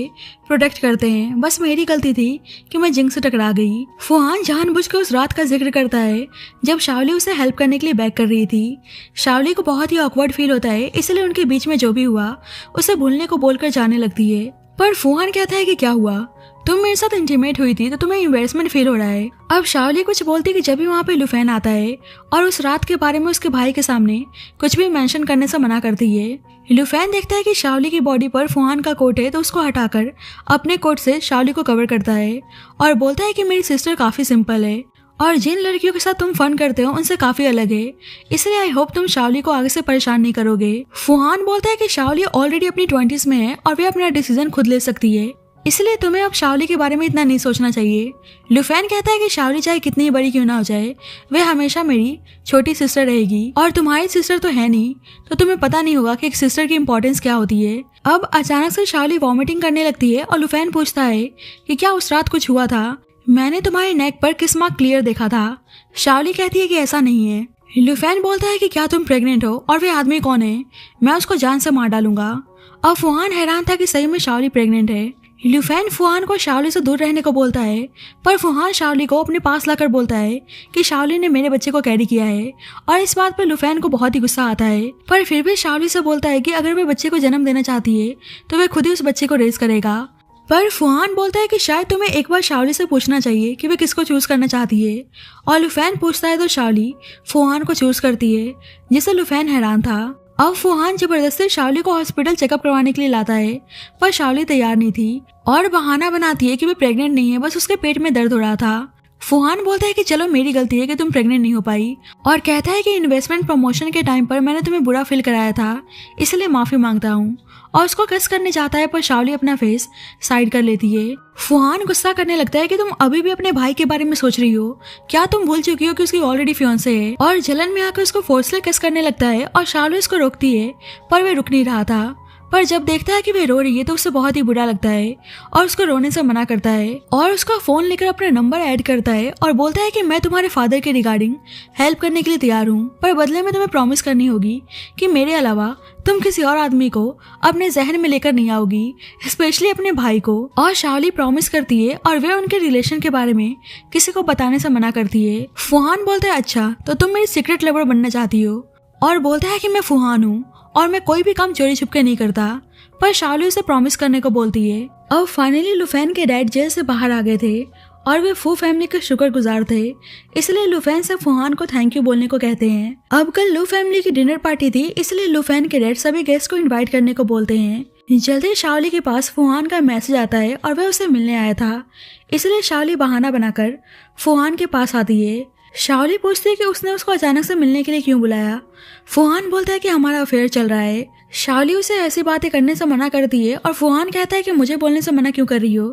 [SPEAKER 1] प्रोटेक्ट करते हैं, बस मेरी गलती थी कि मैं जिंग से टकरा गई। फुहान जानबूझकर उस रात का जिक्र करता है जब शाओली उसे हेल्प करने के लिए बैक कर रही थी। शाओली को बहुत ही ऑकवर्ड फील होता है, इसलिए उनके बीच में जो भी हुआ उसे भूलने को बोलकर जाने लगती है। पर फुहान कहता है कि क्या हुआ, तुम मेरे साथ इंटीमेट हुई थी तो तुम्हें इम्बैरेसमेंट फील हो रहा है। अब शाओली कुछ बोलती कि जब भी वहाँ पे लुफेन आता है और उस रात के बारे में उसके भाई के सामने कुछ भी मेंशन करने से मना करती है। लुफेन देखता है कि शाओली की बॉडी पर फुहान का कोट है तो उसको हटाकर अपने कोट से शाओली को कवर करता है और बोलता है कि मेरी सिस्टर काफी सिंपल है और जिन लड़कियों के साथ तुम फन करते हो उनसे काफी अलग है, इसलिए आई होप तुम शाओली को आगे से परेशान नहीं करोगे। फुहान बोलता है कि शाओली ऑलरेडी अपनी 20s में है और वे अपना डिसीजन खुद ले सकती है, इसलिए तुम्हें अब शाओली के बारे में इतना नहीं सोचना चाहिए। लुफेन कहता है कि शाओली चाहे कितनी बड़ी क्यों ना हो जाए, वे हमेशा मेरी छोटी सिस्टर रहेगी और तुम्हारी सिस्टर तो है नहीं, तो तुम्हें पता नहीं होगा कि एक सिस्टर की इम्पोर्टेंस क्या होती है। अब अचानक से शाओली वॉमिटिंग करने लगती है और लुफेन पूछता है कि क्या उस रात कुछ हुआ था, मैंने तुम्हारे नेक पर किस मार्क क्लियर देखा था। शाओली कहती है कि ऐसा नहीं है। लुफेन बोलता है कि क्या तुम प्रेग्नेंट हो और वे आदमी कौन है, मैं उसको जान से मार डालूंगा। अब फुहान हैरान था कि सही में शाओली प्रेग्नेंट है। लुफेन फुहान को शाओली से दूर रहने को बोलता है, पर फुहान शाओली को अपने पास लाकर बोलता है कि शाओली ने मेरे बच्चे को कैरी किया है। और इस बात पर लुफेन को बहुत ही गुस्सा आता है, पर फिर भी शाओली से बोलता है कि अगर वे बच्चे को जन्म देना चाहती है तो वे खुद ही उस बच्चे को रेज करेगा। पर फुहान बोलता है कि शायद तुम्हें एक बार शाओली से पूछना चाहिए कि वे किसको चूज करना चाहती है। और लुफेन पूछता है तो शाओली फुहान को चूज करती है, जिससे लुफेन हैरान था। अब फुहान जबरदस्ती शाओली को हॉस्पिटल चेकअप करवाने के लिए लाता है, पर शाओली तैयार नहीं थी और बहाना बनाती है कि वे प्रेग्नेंट नहीं है, बस उसके पेट में दर्द हो रहा था। फुहान बोलता है कि चलो मेरी गलती है कि तुम प्रेग्नेंट नहीं हो पाई और कहता है कि इन्वेस्टमेंट प्रमोशन के टाइम पर मैंने तुम्हें बुरा फील कराया था, इसलिए माफी मांगता हूँ। और उसको किस करने जाता है, पर शाओली अपना फेस साइड कर लेती है। फुहान गुस्सा करने लगता है कि तुम अभी भी अपने भाई के बारे में सोच रही हो, क्या तुम भूल चुकी हो कि उसकी ऑलरेडी फियांसे है। और जलन में आकर उसको फोर्सली किस करने लगता है और शाओली उसको रोकती है, पर वे रुक नहीं रहा था। पर जब देखता है कि वे रो रही है तो उसे बहुत ही बुरा लगता है और उसको रोने से मना करता है और उसका फोन लेकर अपना नंबर ऐड करता है और बोलता है कि मैं तुम्हारे फादर के रिगार्डिंग हेल्प करने के लिए तैयार हूँ, पर बदले में तुम्हें प्रॉमिस करनी होगी कि मेरे अलावा तुम किसी और आदमी को अपने जहन में लेकर नहीं आओगी, स्पेशली अपने भाई को। और शाओली प्रॉमिस करती है और वे उनके रिलेशन के बारे में किसी को बताने से मना करती है। फुहान बोलता है अच्छा तो तुम मेरी सीक्रेट लवर बनना चाहती हो, और बोलता है कि मैं फुहान हूँ और मैं कोई भी काम चोरी छुपके नहीं करता, पर शाओली उसे प्रॉमिस करने को बोलती है। अब फाइनली लुफेन के डैड जेल से बाहर आ गए थे और वे फू फैमिली के शुक्रगुजार थे, इसलिए लुफेन से फुहान को थैंक यू बोलने को कहते हैं। अब कल लू फैमिली की डिनर पार्टी थी, इसलिए लुफेन के डैड सभी गेस्ट को इनवाइट करने को बोलते हैं। जल्दी शाओली के पास फुहान का मैसेज आता है और वह उसे मिलने आया था, इसलिए शाओली बहाना बनाकर फुहान के पास आती है। शाओली पूछती है कि उसने उसको अचानक से मिलने के लिए क्यों बुलाया। फुहान बोलता है कि हमारा अफेयर चल रहा है। शाओली उसे ऐसी बातें करने से मना करती है और फुहान कहता है कि मुझे बोलने से मना क्यों कर रही हो,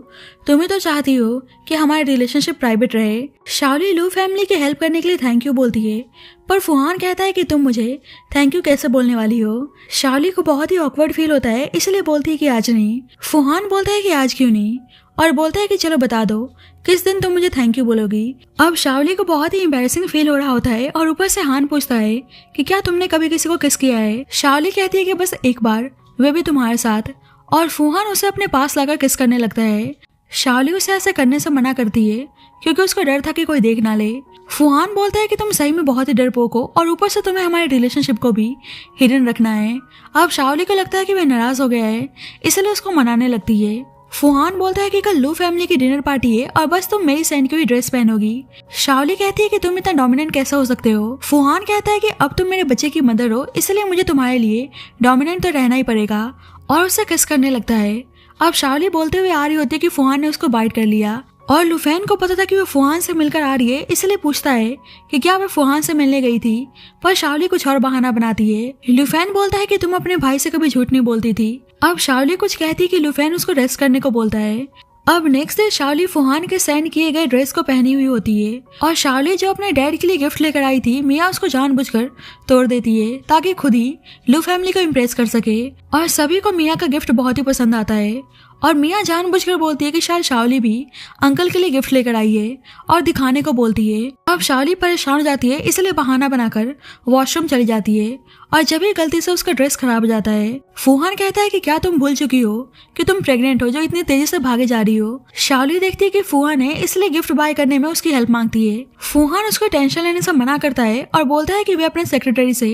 [SPEAKER 1] तुम्हें तो चाहती हो कि हमारा रिलेशनशिप प्राइवेट रहे। शाओली लू फैमिली की हेल्प करने के लिए थैंक यू बोलती है, पर फुहान कहता है कि तुम मुझे थैंक यू कैसे बोलने वाली हो। शाओली को बहुत ही ऑकवर्ड फील होता है, इसलिए बोलती है कि आज नहीं। फुहान बोलता है कि आज क्यों नहीं, और बोलता है कि चलो बता दो किस दिन तुम मुझे थैंक यू बोलोगी। अब शाओली को बहुत ही एम्बैरेसिंग फील हो रहा होता है और ऊपर से हान पूछता है कि क्या तुमने कभी किसी को किस किया है। शाओली कहती है कि बस एक बार, वे भी तुम्हारे साथ, और फुहान उसे अपने पास लाकर किस करने लगता है। शाओली उसे ऐसे करने से मना करती है क्योंकि उसको डर था कि कोई देख ना ले। फुहान बोलता है कि तुम सही में बहुत ही डरपोक हो और ऊपर से तुम्हें हमारे रिलेशनशिप को भी हिडन रखना है। अब शाओली को लगता है कि वह नाराज हो गया है, इसलिए उसको मनाने लगती है। फुहान बोलता है कि कल लू फैमिली की डिनर पार्टी है और बस तुम मेरी सैन की हुई ड्रेस पहनोगी। शाओली कहती है कि तुम इतना डोमिनेंट कैसे हो सकते हो। फुहान कहता है कि अब तुम मेरे बच्चे की मदर हो, इसलिए मुझे तुम्हारे लिए डोमिनेंट तो रहना ही पड़ेगा, और उससे किस करने लगता है। अब शाओली बोलते हुए आ रही होती है कि फुहान ने उसको बाइट कर लिया, और लुफेन को पता था कि वो फुहान से मिलकर आ रही है, इसलिए पूछता है कि क्या वह फुहान से मिलने गई थी, पर शाओली कुछ और बहाना बनाती है। लुफेन बोलता है कि तुम अपने भाई से कभी झूठ नहीं बोलती थी। अब शाओली कुछ कहती है कि लुफेन उसको रेस्ट करने को बोलता है। अब नेक्स्ट डे शाओली फुहान के सेंड किए गए ड्रेस को पहनी हुई होती है, और शाओली जो अपने डैड के लिए गिफ्ट लेकर आई थी, मिया उसको जानबूझकर तोड़ देती है ताकि खुद ही लू फैमिली को इम्प्रेस कर सके। और सभी को मिया का गिफ्ट बहुत ही पसंद आता है, और मिया जानबूझकर बोलती है कि शायद शाओली भी अंकल के लिए गिफ्ट लेकर आई है और दिखाने को बोलती है। अब शाओली परेशान हो जाती है, इसलिए बहाना बनाकर वॉशरूम चली जाती है, और जब ही गलती से उसका ड्रेस खराब हो जाता है। फुहान कहता है कि क्या तुम भूल चुकी हो कि तुम प्रेग्नेंट हो जो इतनी तेजी से भागे जा रही हो। शाओली देखती है कि फुहान है, इसलिए गिफ्ट बाय करने में उसकी हेल्प मांगती है। फुहान उसको टेंशन लेने से मना करता है और बोलता है कि वे अपने सेक्रेटरी से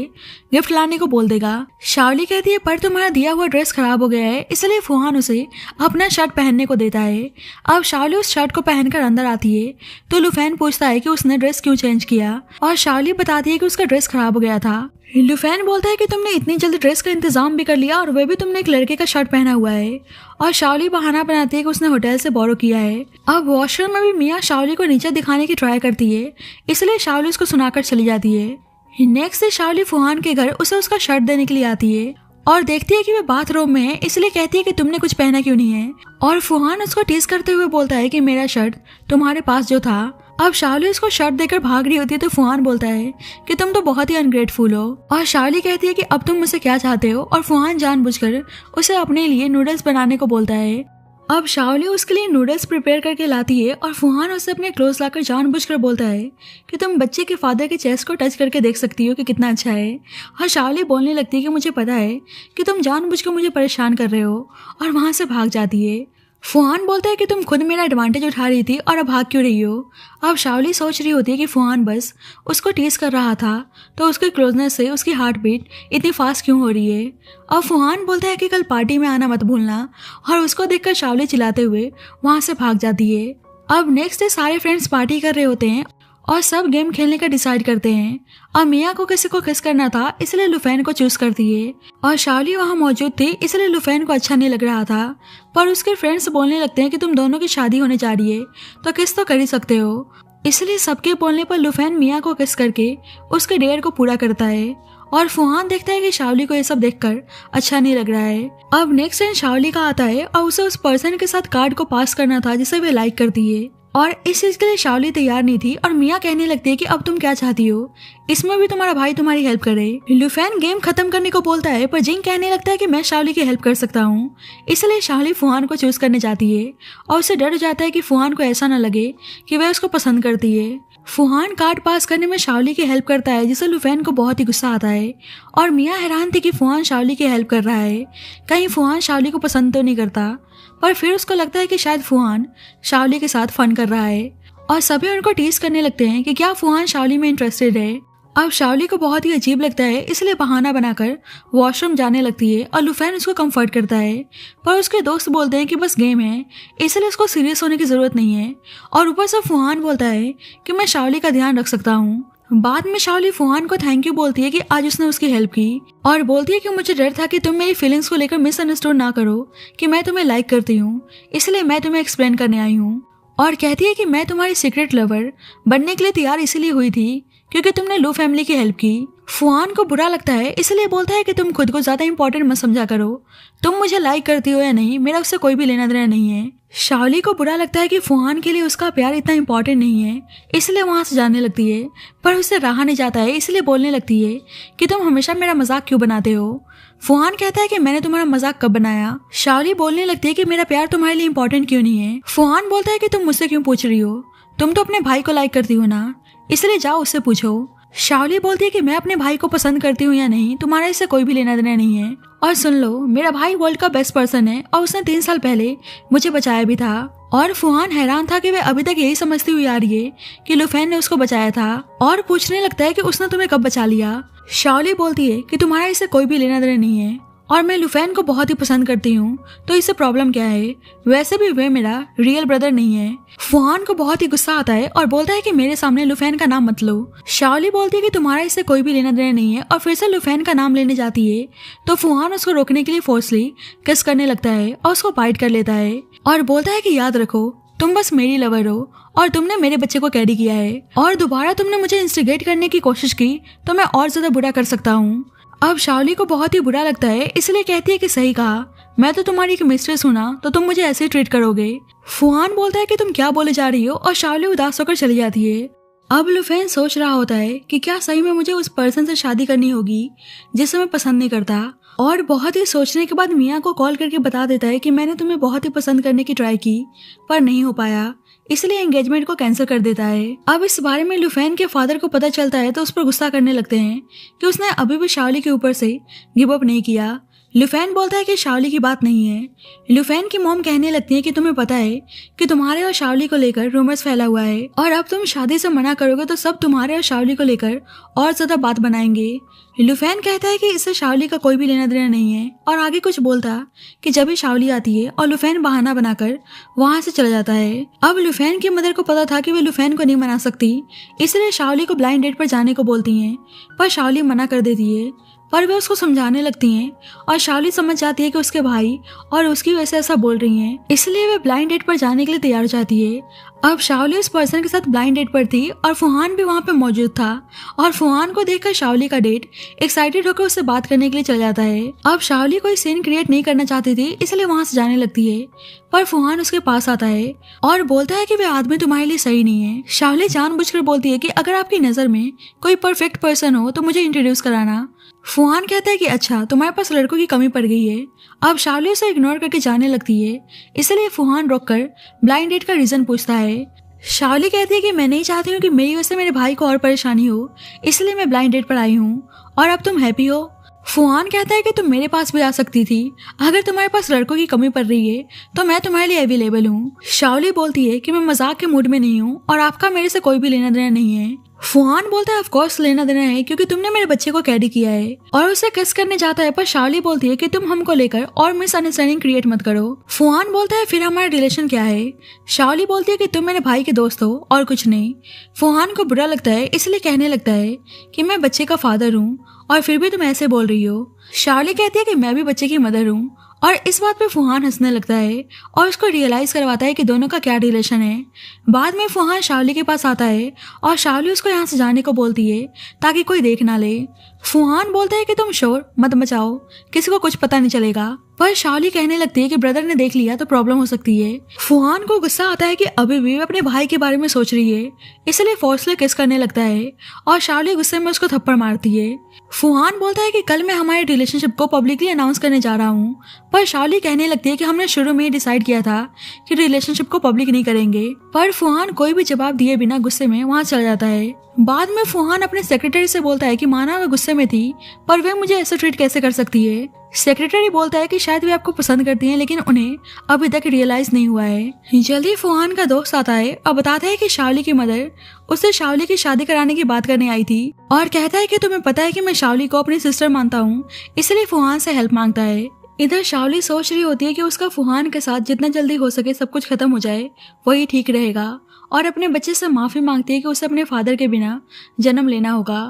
[SPEAKER 1] गिफ्ट लाने को बोल देगा। शाओली कहती है पर तुम्हारा दिया हुआ ड्रेस खराब हो गया है, इसलिए फुहान उसे अपना शर्ट पहनने को देता है। अब शाओली उस शर्ट को पहनकर अंदर आती है तो लुफेन पूछता है कि उसने ड्रेस क्यों चेंज किया, और शाओली बताती है कि उसका ड्रेस खराब हो गया था। लुफेन बोलता है कि तुमने इतनी जल्दी ड्रेस का इंतजाम भी कर लिया, और वह भी तुमने एक लड़के का शर्ट पहना हुआ है, और शाओली बहाना बनाती है कि उसने होटल से बोरो किया है। अब वॉशरूम में भी मिया शाओली को नीचे दिखाने की ट्राई करती है, इसलिए शाओली उसको सुनाकर चली जाती है। नेक्स्ट डे शाओली फुहान के घर उसे उसका शर्ट देने के लिए आती है और देखती है कि वे बाथरूम में है, इसलिए कहती है कि तुमने कुछ पहना क्यों नहीं है, और फुहान उसको टीज करते हुए बोलता है कि मेरा शर्ट तुम्हारे पास जो था। अब शाओली उसको शर्ट देकर भाग रही होती है तो फुहान बोलता है कि तुम तो बहुत ही अनग्रेटफुल हो, और शाओली कहती है कि अब तुम मुझसे क्या चाहते हो, और फुहान जानबूझकर उसे अपने लिए नूडल्स बनाने को बोलता है। अब शाओली उसके लिए नूडल्स प्रिपेयर करके लाती है, और फुहान उसे अपने क्लोज लाकर जानबूझकर बोलता है कि तुम बच्चे के फादर के चेस्ट को टच करके देख सकती हो कि कितना अच्छा है। और शाओली बोलने लगती है कि मुझे पता है कि तुम जानबूझकर मुझे परेशान कर रहे हो, और वहाँ से भाग जाती है। फुहान बोलता है कि तुम खुद मेरा एडवांटेज उठा रही थी और अब भाग क्यों रही हो। अब शाओली सोच रही होती है कि फुहान बस उसको टीज कर रहा था, तो उसके क्लोजनेस से उसकी हार्ट बीट इतनी फास्ट क्यों हो रही है। अब फुहान बोलता है कि कल पार्टी में आना मत भूलना, और उसको देखकर शाओली चिल्लाते हुए वहाँ से भाग जाती है। अब नेक्स्ट डे सारे फ्रेंड्स पार्टी कर रहे होते हैं और सब गेम खेलने का डिसाइड करते हैं। अब मिया को किसी को किस करना था, इसलिए लुफेन को चूज करती है, और शाओली वहाँ मौजूद थी, इसलिए लुफेन को अच्छा नहीं लग रहा था। पर उसके फ्रेंड्स बोलने लगते हैं कि तुम दोनों की शादी होने जा रही है तो किस तो कर ही सकते हो, इसलिए सबके बोलने पर लुफेन मिया को किस करके उसके डेयर को पूरा करता है। और फुहान देखता है कि शाओली को ये सब देखकर अच्छा नहीं लग रहा है। अब नेक्स्ट टाइम शाओली का आता है और उसे उस पर्सन के साथ कार्ड को पास करना था जिसे वे लाइक करती है, और इस चीज के लिए शाओली तैयार नहीं थी, और मिया कहने लगती है कि अब तुम क्या चाहती हो, इसमें भी तुम्हारा भाई तुम्हारी हेल्प करे। लुफेन गेम खत्म करने को बोलता है, पर जिंग कहने लगता है कि मैं शाओली की हेल्प कर सकता हूँ, इसलिए शाओली फुहान को चूज करने जाती है, और उसे डर जाता है कि फुहान को ऐसा न लगे कि वह उसको पसंद करती है। फुहान कार्ड पास करने में शाओली की हेल्प करता है, जिससे लुफेन को बहुत ही गुस्सा आता है, और मिया हैरान थी कि फुहान शाओली की हेल्प कर रहा है, कहीं फुहान शाओली को पसंद तो नहीं करता। पर फिर उसको लगता है कि शायद फुहान शाओली के साथ फन कर रहा है, और सभी उनको टीज करने लगते हैं कि क्या फुहान शाओली में इंटरेस्टेड है। अब शाओली को बहुत ही अजीब लगता है, इसलिए बहाना बनाकर वॉशरूम जाने लगती है, और लुफेन उसको कंफर्ट करता है, पर उसके दोस्त बोलते हैं कि बस गेम है, इसलिए उसको सीरियस होने की जरूरत नहीं है। और ऊपर से फुहान बोलता है कि मैं शाओली का ध्यान रख सकता हूँ। बाद में शाओली फुहान को थैंक यू बोलती है कि आज उसने उसकी हेल्प की, और बोलती है कि मुझे डर था कि तुम मेरी फीलिंग्स को लेकर मिसअंडरस्टूड ना करो कि मैं तुम्हें लाइक करती हूँ, इसलिए मैं तुम्हें एक्सप्लेन करने आई हूँ। और कहती है कि मैं तुम्हारी सीक्रेट लवर बनने के लिए तैयार इसीलिए हुई थी क्योंकि तुमने लू फैमिली की हेल्प की। फुहान को बुरा लगता है, इसलिए बोलता है कि तुम खुद को ज्यादा इंपॉर्टेंट मत समझा करो, तुम मुझे लाइक करती हो या नहीं, मेरा उससे कोई भी लेना देना नहीं है। शाओली को बुरा लगता है कि फुहान के लिए उसका प्यार इतना इंपॉर्टेंट नहीं है, इसलिए वहां से जाने लगती है, पर उससे रहा नहीं जाता है, इसलिए बोलने लगती है कि तुम हमेशा मेरा मजाक क्यों बनाते हो। फुहान कहता है कि मैंने तुम्हारा मजाक कब बनाया। शाओली बोलने लगती है कि मेरा प्यार तुम्हारे लिए इंपॉर्टेंट क्यों नहीं है। फुहान बोलता है कि तुम मुझसे क्यों पूछ रही हो, तुम तो अपने भाई को लाइक करती हो ना, इसलिए जाओ उससे पूछो। शाओली बोलती है कि मैं अपने भाई को पसंद करती हूँ या नहीं तुम्हारा इससे कोई भी लेना देना नहीं है, और सुन लो मेरा भाई वर्ल्ड का बेस्ट पर्सन है और उसने 3 साल पहले मुझे बचाया भी था। और फुहान हैरान था कि वह अभी तक यही समझती हुई आ रही है कि लुफेन ने उसको बचाया था, और पूछने लगता है कि उसने तुम्हें कब बचा लिया। शाओली बोलती है कि तुम्हारा इससे कोई भी लेना देना नहीं है, और मैं लुफेन को बहुत ही पसंद करती हूँ, तो इससे प्रॉब्लम क्या है? वैसे भी वे मेरा रियल ब्रदर नहीं है। फुहान को बहुत ही गुस्सा आता है और बोलता है कि मेरे सामने लुफेन का नाम मत लो। शाओली बोलती है कि तुम्हारा इससे कोई भी लेना देना नहीं है और फिर से लुफेन का नाम लेने जाती है तो फुहान उसको रोकने के लिए फोर्सली किस करने लगता है और उसको बाइट कर लेता है और बोलता है कि याद रखो, तुम बस मेरी लवर हो और तुमने मेरे बच्चे को कैरी किया है और दोबारा तुमने मुझे इंस्टिगेट करने की कोशिश की तो मैं और ज्यादा बुरा कर सकता हूँ। अब शाओली को बहुत ही बुरा लगता है, इसलिए कहती है कि सही कहा, मैं तो तुम्हारी एक मिस्ट्रेस हूं ना, तो तुम मुझे ऐसे ट्रीट करोगे। फुहान बोलता है कि तुम क्या बोले जा रही हो और शाओली उदास होकर चली जाती है। अब लुफेन सोच रहा होता है कि क्या सही में मुझे उस पर्सन से शादी करनी होगी जिसे मैं पसंद नहीं करता, और बहुत ही सोचने के बाद मिया को कॉल करके बता देता है कि मैंने तुम्हें बहुत ही पसंद करने की ट्राई की पर नहीं हो पाया, इसलिए एंगेजमेंट को कैंसिल कर देता है। अब इस बारे में लुफेन के फादर को पता चलता है तो उस पर गुस्सा करने लगते हैं कि उसने अभी भी शाओली के ऊपर से गिव अप नहीं किया। लुफेन बोलता है कि शाओली की बात नहीं है। लुफेन की मॉम कहने लगती है कि तुम्हें पता है कि तुम्हारे और शाओली को लेकर रूमर्स फैला हुआ है और अब तुम शादी से मना करोगे तो सब तुम्हारे और शाओली को लेकर और ज्यादा बात बनाएंगे। लुफेन कहता है कि इससे शाओली का कोई भी लेना देना नहीं है और आगे कुछ बोलता कि जब भी शाओली आती है और लुफेन बहाना बनाकर वहां से चला जाता है। अब लुफेन की मदर को पता था कि वे लुफेन को नहीं मना सकती, इसलिए शाओली को ब्लाइंड डेट पर जाने को बोलती हैं, पर शाओली मना कर देती है। पर वे उसको समझाने लगती हैं और शाओली समझ जाती है कि उसके भाई और उसकी वजह से ऐसा बोल रही हैं, इसलिए वे ब्लाइंड डेट पर जाने के लिए तैयार हो जाती है। अब शाओली उस पर्सन के साथ ब्लाइंड डेट पर थी और फुहान भी वहाँ पे मौजूद था और फुहान को देखकर शाओली का डेट एक्साइटेड होकर उससे बात करने के लिए चला जाता है। अब शाओली कोई सीन क्रिएट नहीं करना चाहती थी, इसलिए वहाँ से जाने लगती है, पर फुहान उसके पास आता है और बोलता है कि वे आदमी तुम्हारे लिए सही नहीं है। शाओली जानबूझकर बोलती है कि अगर आपकी नजर में कोई परफेक्ट पर्सन हो तो मुझे इंट्रोड्यूस कराना। फुहान कहता है कि अच्छा, तुम्हारे पास लड़कों की कमी पड़ गई है। अब शाओली उसे इग्नोर करके जाने लगती है, इसलिए फुहान रोककर ब्लाइंड डेट का रीजन पूछता है। शाओली कहती है कि मैं नहीं चाहती हूँ कि मेरी वजह से मेरे भाई को और परेशानी हो, इसलिए मैं ब्लाइंड डेट पर आई हूँ और अब तुम हैप्पी हो। फुहान कहता है कि तुम मेरे पास भी आ सकती थी, अगर तुम्हारे पास लड़कों की कमी पड़ रही है तो मैं तुम्हारे लिए अवेलेबल हूँ। शाओली बोलती है कि मैं मजाक के मूड में नहीं हूँ और आपका मेरे से कोई भी लेना देना नहीं है। फुहान बोलता है ऑफ कोर्स लेना देना है क्योंकि तुमने मेरे बच्चे को कैरी किया है और उसे किस करने जाता है, पर शाओली बोलती है कि तुम हमको लेकर और मिसअंडरस्टैंडिंग क्रिएट मत करो। फुहान बोलता है फिर हमारा रिलेशन क्या है? शाओली बोलती है कि तुम मेरे भाई के दोस्त हो और कुछ नहीं। फुहान को बुरा लगता है, इसलिए कहने लगता है कि मैं बच्चे का फादर हूँ और फिर भी तुम ऐसे बोल रही हो। शाओली कहती है कि मैं भी बच्चे की मदर हूँ और इस बात पे फुहान हंसने लगता है और उसको रियलाइज करवाता है कि दोनों का क्या रिलेशन है। बाद में फुहान शाओली के पास आता है और शाओली उसको यहाँ से जाने को बोलती है ताकि कोई देख ना ले। फुहान बोलता है कि तुम शोर मत मचाओ, किसी को कुछ पता नहीं चलेगा, पर शाओली कहने लगती है कि ब्रदर ने देख लिया तो प्रॉब्लम हो सकती है। फुहान को गुस्सा आता है कि अभी भी अपने भाई के बारे में सोच रही है, इसलिए फोर्सली किस करने लगता है और शाओली गुस्से में उसको थप्पड़ मारती है। फुहान बोलता है कि कल मैं हमारे रिलेशनशिप को पब्लिकली अनाउंस करने जा रहा हूँ, पर शाओली कहने लगती है कि हमने शुरू में ही डिसाइड किया था कि रिलेशनशिप को पब्लिक नहीं करेंगे, पर फुहान कोई भी जवाब दिए बिना गुस्से में वहाँ चला जाता है। बाद में फुहान अपने सेक्रेटरी से बोलता है कि माना वे गुस्से में थी पर वे मुझे ऐसे ट्रीट कैसे कर सकती है। सेक्रेटरी बोलता है कि शायद वे आपको पसंद करती हैं लेकिन उन्हें अभी तक रियलाइज नहीं हुआ है। जल्दी फुहान का दोस्त आता है और बताता है कि शाओली की मदर उससे शाओली की शादी कराने की बात करने आई थी और कहता है कि तुम्हें पता है कि मैं शाओली को अपनी सिस्टर मानता हूँ, इसलिए फुहान से हेल्प मांगता है। इधर शाओली सोच रही होती है कि उसका फुहान के साथ जितना जल्दी हो सके सब कुछ खत्म हो जाए वही ठीक रहेगा और अपने बच्चे से माफी मांगती है कि उसे अपने फादर के बिना जन्म लेना होगा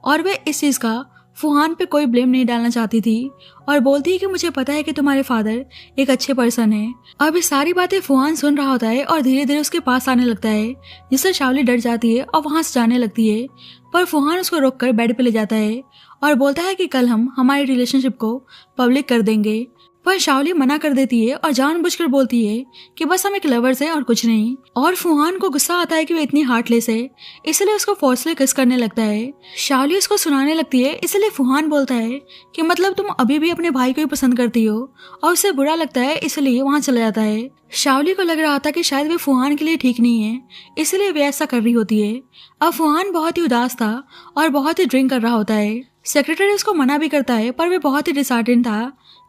[SPEAKER 1] और वे इस चीज का फुहान पे कोई ब्लेम नहीं डालना चाहती थी और बोलती है कि मुझे पता है कि तुम्हारे फादर एक अच्छे पर्सन है। अब ये सारी बातें फुहान सुन रहा होता है और धीरे धीरे उसके पास आने लगता है, जिससे शाओली डर जाती है और वहां से जाने लगती है, पर फुहान उसको रोककर बेड पे ले जाता है और बोलता है कि कल हम हमारी रिलेशनशिप को पब्लिक कर देंगे, पर शाओली मना कर देती है और जानबूझकर बोलती है कि बस हम एक लवर्स हैं और कुछ नहीं। और फुहान को गुस्सा आता है कि वो इतनी हार्टलेस है, इसलिए उसको फोर्सली किस करने लगता है। शाओली उसको सुनाने लगती है, इसलिए फुहान बोलता है कि मतलब तुम अभी भी अपने भाई को ही पसंद करती हो और उसे बुरा लगता है, इसलिए वहाँ चला जाता है। शाओली को लग रहा था कि शायद वे फुहान के लिए ठीक नहीं है, इसलिए वे ऐसा कर रही होती है। अब फुहान बहुत ही उदास था और बहुत ही ड्रिंक कर रहा होता है। सेक्रेटरी उसको मना भी करता है पर वे बहुत ही डिसहार्टेंड था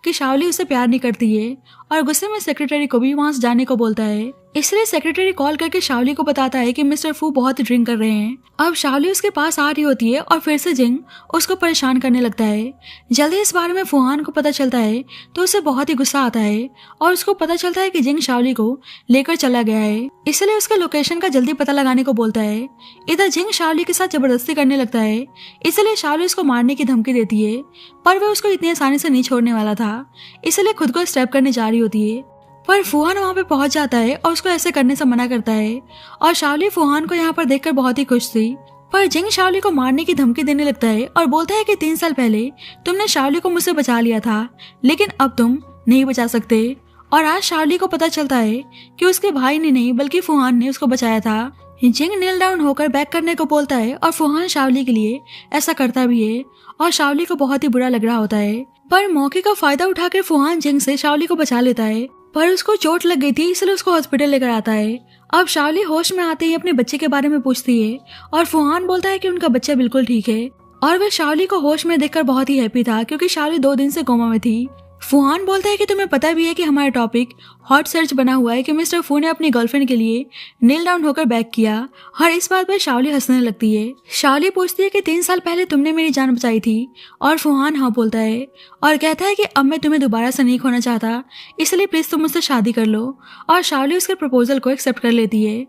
[SPEAKER 1] कि शाओली उससे प्यार नहीं करती है और गुस्से में सेक्रेटरी को भी वहां से जाने को बोलता है। इसलिए सेक्रेटरी कॉल करके शाओली को बताता है कि मिस्टर फू बहुत ड्रिंक कर रहे हैं। अब शाओली उसके पास आ रही होती है और फिर से जिंग उसको परेशान करने लगता है। जल्दी इस बारे में फूहान को पता चलता है तो उसे बहुत ही गुस्सा आता है और उसको पता चलता है कि जिंग शाओली को लेकर चला गया है, इसलिए उसके लोकेशन का जल्दी पता लगाने को बोलता है। इधर जिंग शाओली के साथ जबरदस्ती करने लगता है, इसलिए शाओली उसको मारने की धमकी देती है, पर वह उसको इतनी आसानी से नहीं छोड़ने वाला था, इसलिए खुद को स्टैब करने जा रही होती है। पर फूहान वहां पे पहुंच जाता है और उसको ऐसे करने से मना करता है और शाओली फूहान को यहाँ पर देखकर बहुत ही खुश थी। पर जिंग शाओली को मारने की धमकी देने लगता है और बोलता है कि 3 साल पहले तुमने शाओली को मुझसे बचा लिया था, लेकिन अब तुम नहीं बचा सकते। और आज शाओली को पता चलता है कि उसके भाई ने नहीं बल्कि फूहान ने उसको बचाया था। जिंग नील डाउन होकर बैक करने को बोलता है और फूहान शाओली के लिए ऐसा करता भी है और शाओली को बहुत ही बुरा लग रहा होता है। पर मौके का फायदा उठाकर फूहान जिंग से शाओली को बचा लेता है, पर उसको चोट लग गई थी इसलिए उसको हॉस्पिटल लेकर आता है। अब शाओली होश में आते ही अपने बच्चे के बारे में पूछती है और फूहान बोलता है कि उनका बच्चा बिल्कुल ठीक है और वह शाओली को होश में देखकर बहुत ही हैप्पी था क्योंकि शाओली 2 दिन से कोमा में थी। फूहान बोलता है कि तुम्हें पता भी है कि हमारा टॉपिक हॉट सर्च बना हुआ है कि मिस्टर फू ने अपनी गर्लफ्रेंड के लिए नील डाउन होकर बैक किया और इस बात पर शाओली हंसने लगती है। शाओली पूछती है कि 3 साल पहले तुमने मेरी जान बचाई थी और फूहान हाँ बोलता है और कहता है कि अब मैं तुम्हें दोबारा से नहीं खोना चाहता, इसलिए प्लीज तुम मुझसे शादी कर लो और शाओली उसके प्रपोजल को एक्सेप्ट कर लेती है।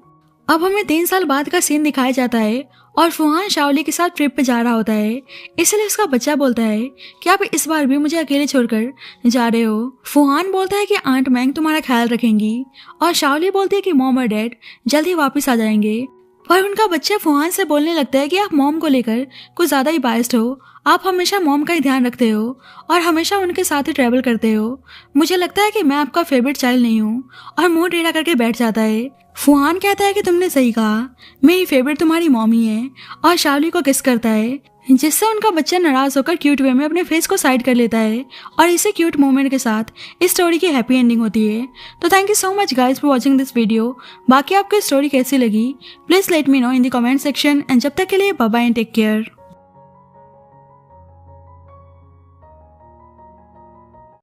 [SPEAKER 1] अब हमें 3 साल बाद का सीन दिखाया जाता है और फूहान शाओली के साथ ट्रिप पे जा रहा होता है, इसलिए उसका बच्चा बोलता है कि आप इस बार भी मुझे अकेले छोड़कर जा रहे हो। फूहान बोलता है कि आंट मैंग तुम्हारा ख्याल रखेंगी और शाओली बोलती है कि मॉम और डैड जल्द ही वापस आ जाएंगे। पर उनका बच्चा फूहान से बोलने लगता है कि आप मॉम को लेकर कुछ ज्यादा ही बायस्ड हो, आप हमेशा मॉम का ही ध्यान रखते हो और हमेशा उनके साथ ही ट्रैवल करते हो, मुझे लगता है कि मैं आपका फेवरेट चाइल्ड नहीं हूँ और मुंह टेढ़ा करके बैठ जाता है। फूहान कहता है कि तुमने सही कहा, मेरी फेवरेट तुम्हारी मॉम ही है और शाओली को किस करता है, जिससे उनका बच्चा नाराज होकर क्यूट वे में अपने फेस को साइड कर लेता है और इसी क्यूट मोमेंट के साथ इस स्टोरी की हैप्पी एंडिंग होती है। तो thank you so much guys for watching this video. बाकी आपको स्टोरी कैसी लगी please let me know in the comment section and जब तक के लिए bye bye and take care.